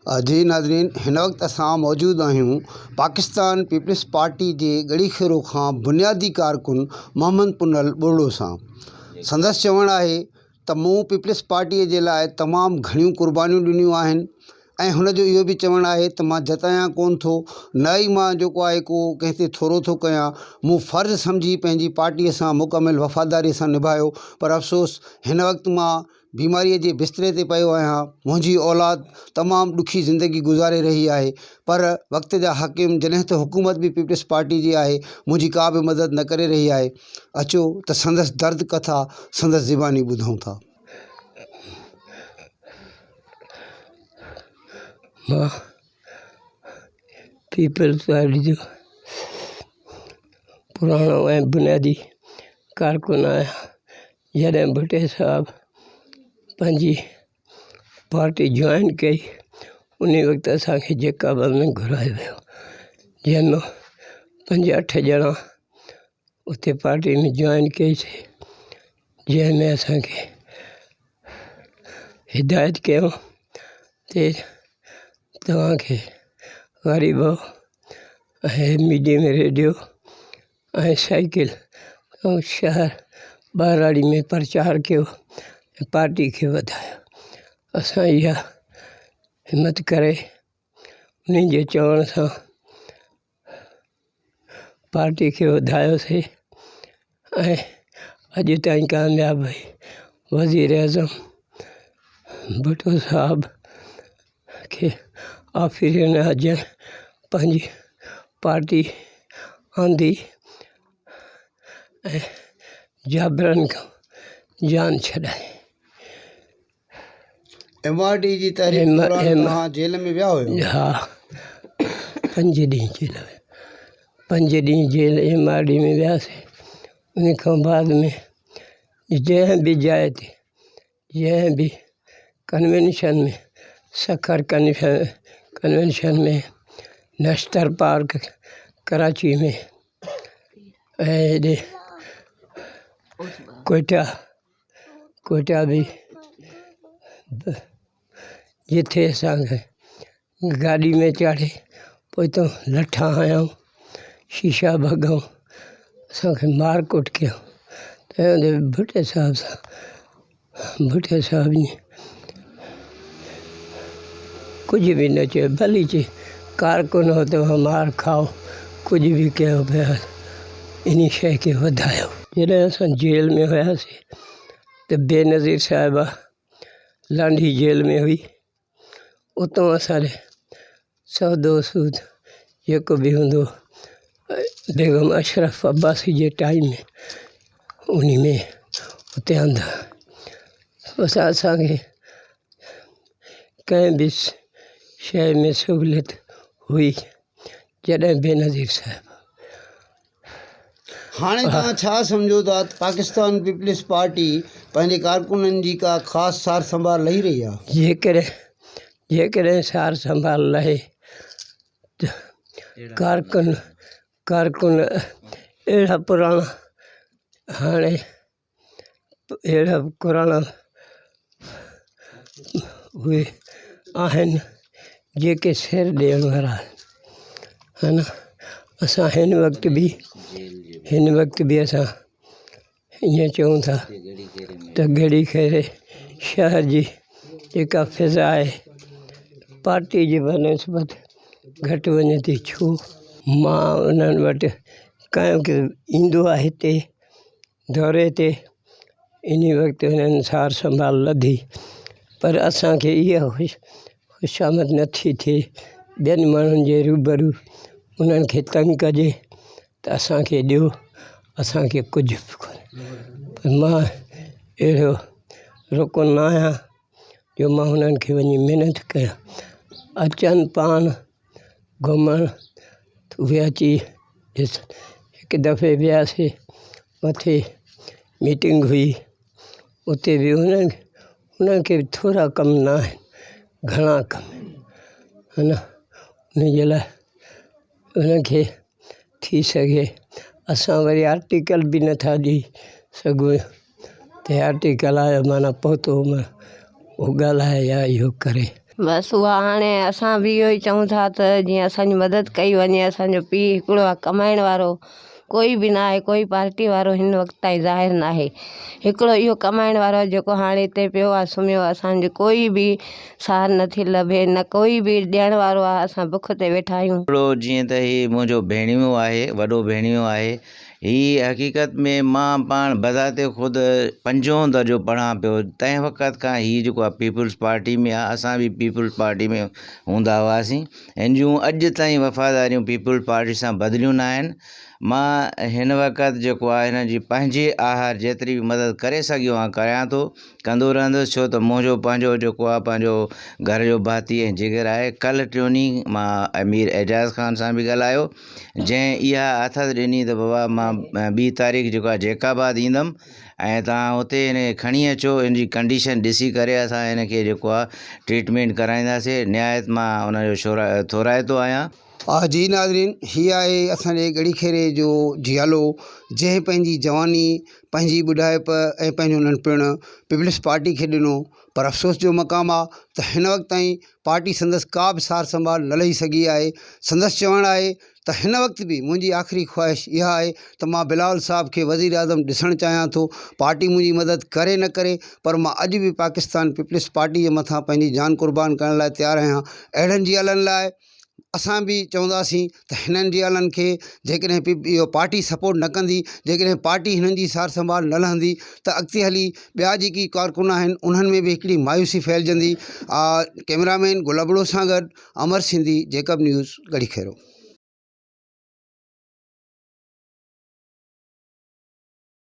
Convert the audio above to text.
जी नाज़रीन, हिन वक्त असां मौजूद आहियूं पाकिस्तान पीपल्स पार्टी के गड़ी खेरो खां बुनियादी कारकुन मोहम्मद पुनल बुर्डो सां। संदसि चवणु आहे त मूं पीपल्स पार्टी जे लाइ तमामु घणियूं कुर्बानियूं ॾिनियूं आहिनि ऐं हुनजो इहो बि चवणु आहे त मां जतायां कोन थो, न ई मां जेको आहे को कंहिं ते थोरो थो कयां। मूं फ़र्ज़ु सम्झी पंहिंजी पार्टीअ सां मुकमिल वफ़ादारीअ सां निभायो, पर अफ़सोस हिन वक़्तु मां बीमारीअ जे बिस्तरे ते पियो आहियां। मुंहिंजी औलाद तमामु ॾुखी ज़िंदगी गुज़ारे रही आहे, पर वक़्त जा हकीम जॾहिं त हुकूमत बि पीपल्स पार्टी जी आहे, मुंहिंजी का बि मदद न करे रही आहे। अचो त संदसि दर्द कथा संदसि ज़िबानी ॿुधूं था। मां पीपल्स पार्टी जो पुराणो ऐं बुनियादी कारकुन आहियां। जॾहिं भुट्टे साहब पंहिंजी पार्टी जॉइन कई, उन वक़्तु असांखे जेकाबल में घुरायो वियो, जंहिंमें 5-8 ॼणा उते पार्टी में जॉइन कईसीं, जंहिंमें असांखे हिदायत कयूं ते तव्हांखे ग़रीबो ऐं मीडियम रेडियो ऐं साइकिल ऐं शहर ॿाराड़ी में प्रचार कयो ऐं पार्टी खे वधायो। असां इहा हिमत करे उन्हनि जे चवण सां पार्टी खे वधायोसीं ऐं अॼु ताईं कामयाबु हुई। वज़ीर आज़म भुट्टो साहब खे आख़िरी न जंहिं पंहिंजी पार्टी आंदी ऐं जाबरनि खां जान छॾाई। MRD जी तहरीक दौरान तव्हां जेल में विया हुयो? हा, 5 ॾींहं जेल में, 5 ॾींहं जेल MRD में वियासीं। उन खां बाद में जंहिं बि जाइ ते, जंहिं बि कन्वेंशन में, सखर कन्वेंशन में, नश्तर पार्क कराची में ऐं हेॾे कोयटा बि जिथे असांखे गाॾी में चाढ़े पोइ तो लठा हयूं, शीशा भॻूं, असांखे मार कुट कयूं। तंहिं हूंदे भुट्टे साहब जी कुझु बि न चयो, भली चए कारकुन हो तव्हां मार खाओ, कुझु बि कयो पिया, इन शइ खे वधायो। जॾहिं असां जेल में हुयासीं त बेनज़ीर साहिबा लांडी जेल में हुई। उतां असांजे सौदो सूद जेको बि हूंदो बेगम अशरफ अब्बासी जे टाइम में उन में उते आंदा। बसि असांखे कंहिं बि शइ में सहूलियत हुई जॾहिं बेनज़ीर साहिब। हाणे तव्हां छा सम्झो था त पाकिस्तान पीपल्स पार्टी पंहिंजे कारकुननि जी का ख़ासि सार संभाल लही रही आहे? जेकॾहिं सार संभाल लहे त कारकुन अहिड़ा पुराणा हाणे अहिड़ा पुराणा उहे आहिनि जेके सिर ॾियण वारा आहिनि। असां हिन वक़्तु बि असां ईअं चऊं था त गड़ी खेरे शहर जी जेका फिज़ा आहे पार्टी जी बनस्बत घटि वञे थी। छो मां उन्हनि वटि कंहिं ईंदो आहे हिते दौरे ते, इन वक़्तु हुननि सार संभाल लधी, पर असांखे इहा ख़ुशामद नथी थिए ॿियनि माण्हुनि जे रूबरू उन्हनि खे तंग कजे त असांखे ॾियो, असांखे कुझु बि कोन्हे। पर मां अहिड़ो रुकन न आहियां जो मां हुननि खे वञी महिनत कयां। अचनि पाण घुमण त उहे अची ॾिस। हिकु दफ़े वियासीं, मथे मीटिंग हुई, उते बि उन्हनि खे बि थोरा कम न आहिनि, घणा कम आहिनि। उन जे लाइ उनखे थी सघे असां वरी आर्टिकल बि नथा ॾेई सघूं त आर्टिकल आयो माना पहुतो उहो ॻाल्हाए या इहो करे। बसि उहा हाणे असां बि इहो ई चऊं था त जीअं असांजी मदद कई वञे। असांजो पीउ हिकिड़ो आहे कमाइण वारो, कोई बि न आहे, कोई पार्टी वारो हिन वक़्त ताईं ज़ाहिर न आहे। हिकिड़ो इहो कमाइण वारो आहे जेको हाणे हिते पियो आहे सुम्हियो आहे। असांजो कोई बि सार नथी लभे, न कोई बि ॾियण वारो आहे। असां बुख ते वेठा आहियूं। हिकिड़ो जीअं त ही मुंहिंजो भेणियो आहे, वॾो भेणियो आहे। ही हक़ीक़त में मां पाण बज़ाते ख़ुदि 5हों दर्जो पढ़ां पियो, तंहिं वक़्त खां हीअ जेको आहे पीपुल्स पार्टी में आहे। असां बि पीपुल्स पार्टी में हूंदा हुआसीं, हिन जूं अॼु ताईं वफ़ादारियूं पीपुल्स पार्टी सां बदिलियूं न आहिनि। मां हिन वक़्तु जेको आहे हिन जी पंहिंजे आहार जेतिरी बि मदद करे सघियो आहियां करियां थो, कंदो रहंदुसि। छो त मुंहिंजो पंहिंजो जेको आहे पंहिंजो घर जो भाती ऐं जिगर आहे। कल्ह टियों मां अमीर एजाज़ ख़ान सां बि ॻाल्हायो, जंहिं इहा हथु ॾिनी त बाबा मां 2 तारीख़ जेको आहे जैकाबाद ईंदुमि ऐं तव्हां हुते हिन खणी अचो, इन जी कंडीशन ॾिसी करे असां हिन खे जेको आहे ट्रीटमेंट कराईंदासीं। निहायत मां हुनजो थोराइतो आहियां। जी नाज़रीन, हीअ आहे असांजे ॻड़ीखेरे जो जियालो, जंहिं पंहिंजी जवानी, पंहिंजी ॿुढाइप ऐं पंहिंजो नंढपिण पीपल्स पार्टी खे ॾिनो। पर अफ़सोस जो मक़ाम आहे त हिन वक़्त ताईं पार्टी संदसि का बि सार संभाल न लही सघी आहे। संदसि चवणु आहे त हिन वक़्त बि मुंहिंजी आख़िरी ख़्वाहिश इहा आहे त मां बिलावल साहब खे वज़ीर आज़म ॾिसणु चाहियां थो। पार्टी मुंहिंजी मदद करे न करे, पर मां अॼु बि पाकिस्तान पीपल्स पार्टी जे मथां पंहिंजी जान क़ुर्बान करण लाइ तयारु आहियां। अहिड़नि जियालनि लाइ असां बि चवंदासीं त हिननि जियालनि खे जेकॾहिं इहो पार्टी सपोर्ट न कंदी, जेकॾहिं पार्टी हिननि जी सार संभाल न लहंदी, त अॻिते हली ॿिया जेकी कारकुन आहिनि उन्हनि में बि हिकिड़ी मायूसी फैलिजंदी। कैमरामैन गुलाबड़ो सां गॾु अमर सिंधी, जेकब न्यूज़, ॻड़ीखेरो।